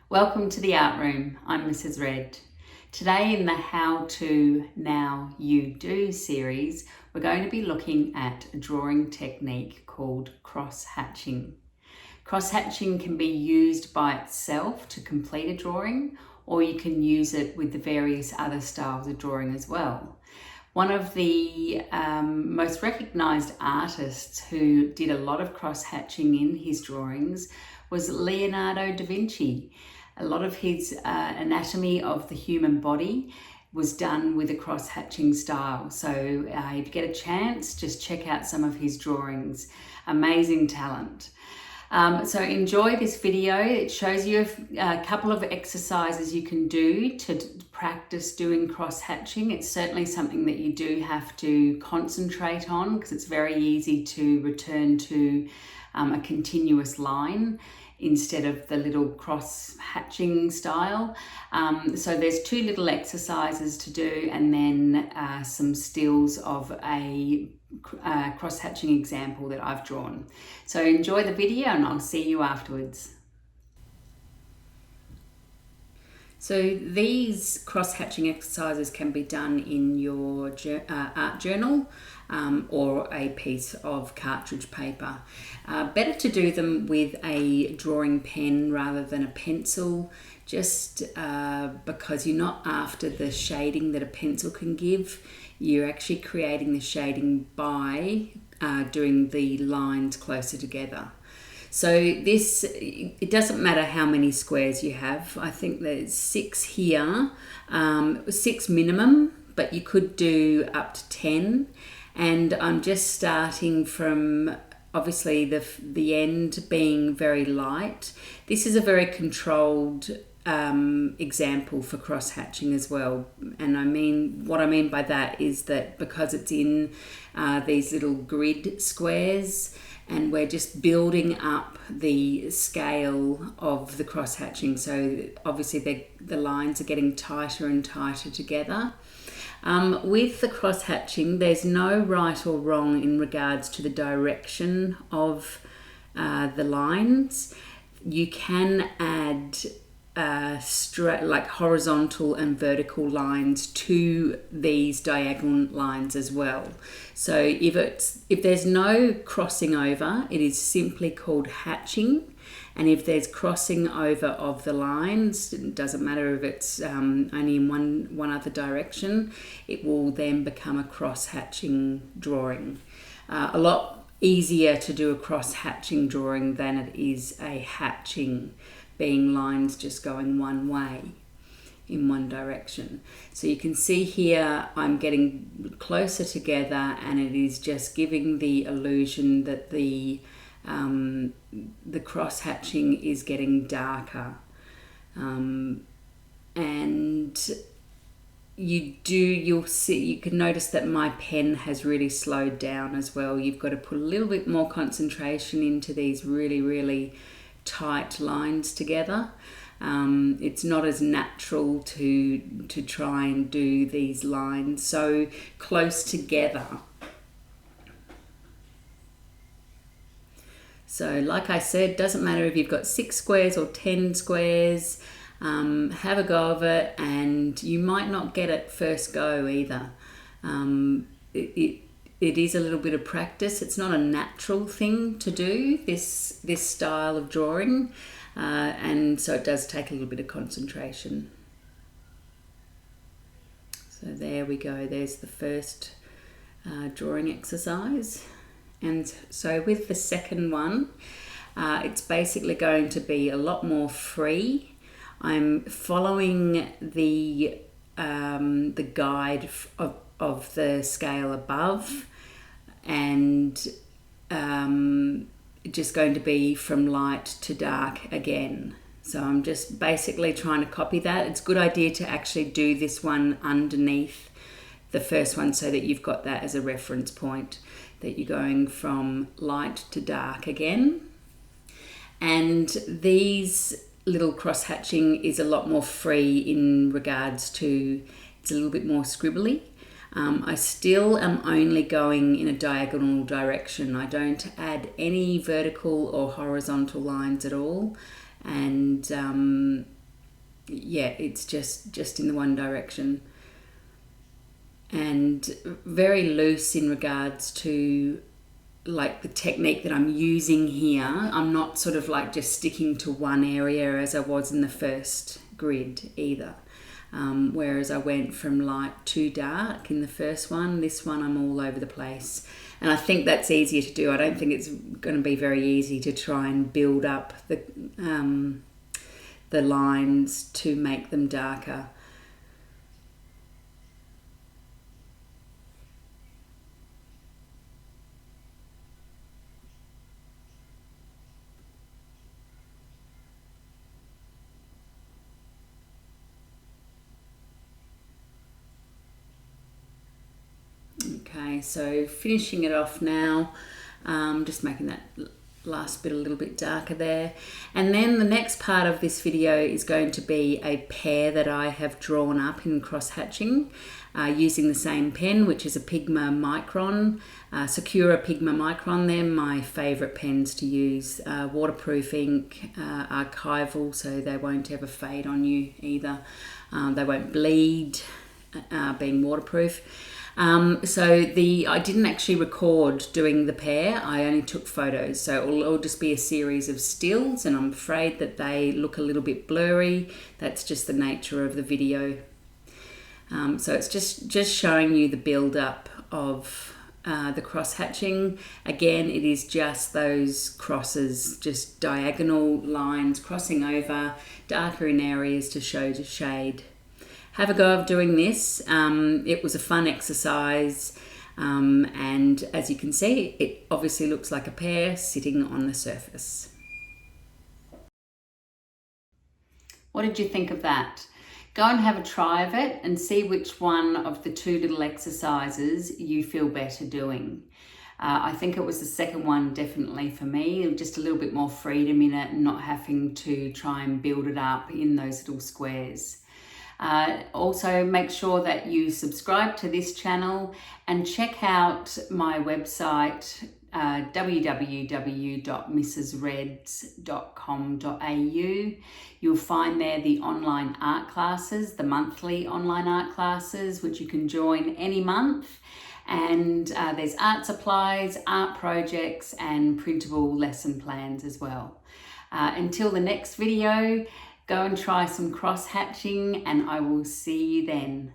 Welcome to the Art Room. I'm Mrs. Red. Today in the How To Now You Do series, we're going to be looking at a drawing technique called cross-hatching. Cross-hatching can be used by itself to complete a drawing, or you can use it with the various other styles of drawing as well. One of the most recognised artists who did a lot of cross-hatching in his drawings was Leonardo da Vinci. A lot of his anatomy of the human body was done with a cross-hatching style. So if you get a chance, just check out some of his drawings. Amazing talent. So enjoy this video. It shows you a couple of exercises you can do to practice doing cross-hatching. It's certainly something that you do have to concentrate on because it's very easy to return to a continuous line instead of the little cross-hatching style. So there's two little exercises to do and then some stills of a cross-hatching example that I've drawn. So enjoy the video and I'll see you afterwards. So these cross-hatching exercises can be done in your art journal or a piece of cartridge paper. Better to do them with a drawing pen rather than a pencil, just because you're not after the shading that a pencil can give. You're actually creating the shading by doing the lines closer together. So this, it doesn't matter how many squares you have. I think there's 6 here, 6 minimum, but you could do up to 10. And I'm just starting from obviously the end being very light. This is a very controlled example for cross-hatching as well. And what I mean by that is that because it's in these little grid squares, and we're just building up the scale of the cross-hatching. So obviously the lines are getting tighter and tighter together. With the cross-hatching, there's no right or wrong in regards to the direction of the lines. You can add like horizontal and vertical lines to these diagonal lines as well. So if there's no crossing over, it is simply called hatching. And if there's crossing over of the lines, it doesn't matter if it's only in one other direction, it will then become a cross-hatching drawing. A lot easier to do a cross-hatching drawing than it is a hatching, being lines just going one way in one direction. So you can see here I'm getting closer together and it is just giving the illusion that the cross-hatching is getting darker. And you can notice that my pen has really slowed down as well. You've got to put a little bit more concentration into these really, really tight lines together. It's not as natural to try and do these lines so close together. So like I said, doesn't matter if you've got 6 squares or 10 squares, have a go of it, and you might not get it first go either. It is a little bit of practice. It's not a natural thing to do, this style of drawing, and so it does take a little bit of concentration. So there we go, there's the first drawing exercise. And so with the second one, it's basically going to be a lot more free. I'm following the guide of the scale above, and just going to be from light to dark again. So I'm just basically trying to copy that. It's a good idea to actually do this one underneath the first one so that you've got that as a reference point, that you're going from light to dark again. And these little cross-hatching is a lot more free in regards to, it's a little bit more scribbly. I still am only going in a diagonal direction. I don't add any vertical or horizontal lines at all. And yeah, it's just in the one direction. And very loose in regards to like the technique that I'm using here. I'm not sort of like just sticking to one area as I was in the first grid either. Whereas I went from light to dark in the first one, this one I'm all over the place. And I think that's easier to do. I don't think it's going to be very easy to try and build up the lines to make them darker. Okay, so finishing it off now, just making that last bit a little bit darker there. And then the next part of this video is going to be a pair that I have drawn up in cross-hatching using the same pen, which is a Pigma Micron, Sakura Pigma Micron. They're my favourite pens to use. Waterproof ink, archival, so they won't ever fade on you either. They won't bleed, being waterproof. I didn't actually record doing the pair, I only took photos, so it'll just be a series of stills, and I'm afraid that they look a little bit blurry. That's just the nature of the video. So it's just showing you the build up of the cross hatching. Again, it is just those crosses, just diagonal lines crossing over, darker in areas to show the shade. Have a go of doing this. It was a fun exercise, and as you can see, it obviously looks like a pear sitting on the surface. What did you think of that? Go and have a try of it and see which one of the two little exercises you feel better doing. I think it was the second one definitely for me, just a little bit more freedom in it and not having to try and build it up in those little squares. Also make sure that you subscribe to this channel and check out my website www.mrsreds.com.au. You'll find there the online art classes, the monthly online art classes, which you can join any month. And there's art supplies, art projects, and printable lesson plans as well. Until the next video, go and try some cross hatching, and I will see you then.